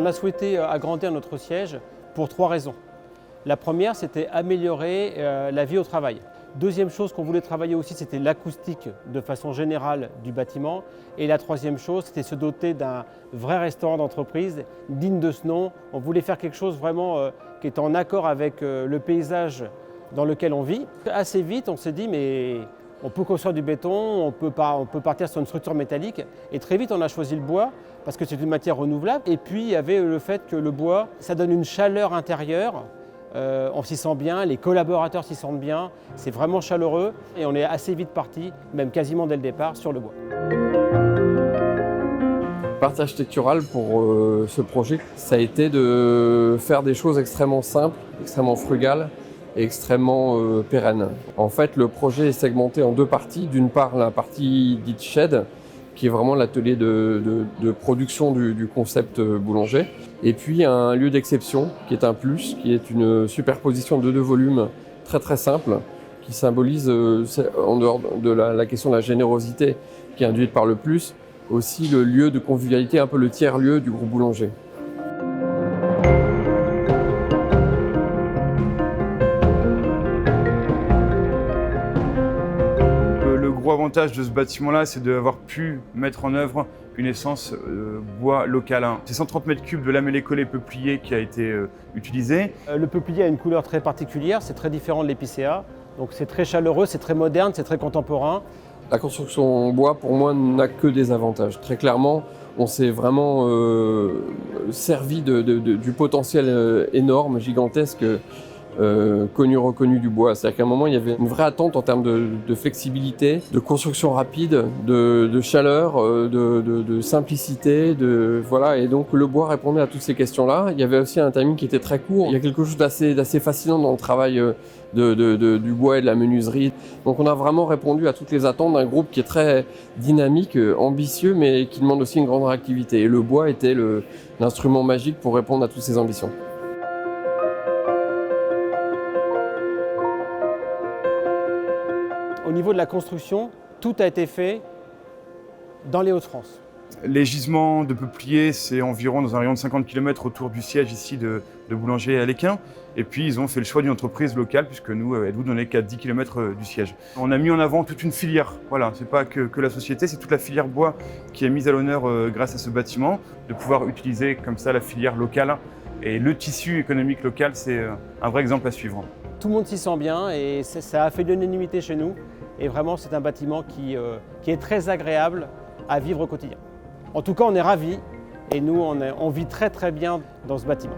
a souhaité agrandir notre siège pour 3 raisons. La première, c'était améliorer la vie au travail. Deuxième chose qu'on voulait travailler aussi, c'était l'acoustique de façon générale du bâtiment. Et la troisième chose, c'était se doter d'un vrai restaurant d'entreprise digne de ce nom. On voulait faire quelque chose vraiment qui est en accord avec le paysage dans lequel on vit. Assez vite, on s'est dit, mais on peut construire du béton, on peut partir sur une structure métallique. Et très vite, on a choisi le bois parce que c'est une matière renouvelable. Et puis, il y avait le fait que le bois, ça donne une chaleur intérieure. On s'y sent bien, les collaborateurs s'y sentent bien, c'est vraiment chaleureux et on est assez vite parti, même quasiment dès le départ, sur le bois. La partie architecturale pour ce projet, ça a été de faire des choses extrêmement simples, extrêmement frugales et extrêmement pérennes. En fait, le projet est segmenté en 2 parties. D'une part, la partie dite shed, qui est vraiment l'atelier de production du concept boulanger. Et puis un lieu d'exception, qui est un plus, qui est une superposition de 2 volumes très très simples, qui symbolise, en dehors de la question de la générosité qui est induite par le plus, aussi le lieu de convivialité, un peu le tiers-lieu du groupe boulanger. Le gros avantage de ce bâtiment-là, c'est d'avoir pu mettre en œuvre une essence bois local. C'est 130 mètres cubes de lamellé-collé peuplier qui a été utilisé. Le peuplier a une couleur très particulière, c'est très différent de l'épicéa. Donc c'est très chaleureux, c'est très moderne, c'est très contemporain. La construction en bois, pour moi, n'a que des avantages. Très clairement, on s'est vraiment servi du potentiel énorme, gigantesque, connu-reconnu du bois. C'est-à-dire qu'à un moment, il y avait une vraie attente en termes de flexibilité, de construction rapide, de chaleur, de simplicité, voilà. Et donc le bois répondait à toutes ces questions-là. Il y avait aussi un timing qui était très court. Il y a quelque chose d'assez fascinant dans le travail du bois et de la menuiserie. Donc on a vraiment répondu à toutes les attentes d'un groupe qui est très dynamique, ambitieux, mais qui demande aussi une grande réactivité. Et le bois était l'instrument magique pour répondre à toutes ces ambitions. Au niveau de la construction, tout a été fait dans les Hauts-de-France. Les gisements de peupliers, c'est environ dans un rayon de 50 km autour du siège ici de Boulanger à Léquin. Et puis ils ont fait le choix d'une entreprise locale, puisque nous, Edwood, on n'est qu'à 10 km du siège. On a mis en avant toute une filière. Voilà, c'est pas que la société, c'est toute la filière bois qui est mise à l'honneur grâce à ce bâtiment, de pouvoir utiliser comme ça la filière locale. Et le tissu économique local, c'est un vrai exemple à suivre. Tout le monde s'y sent bien et ça a fait l'unanimité chez nous. Et vraiment, c'est un bâtiment qui est très agréable à vivre au quotidien. En tout cas, on est ravis et nous, on vit très très bien dans ce bâtiment.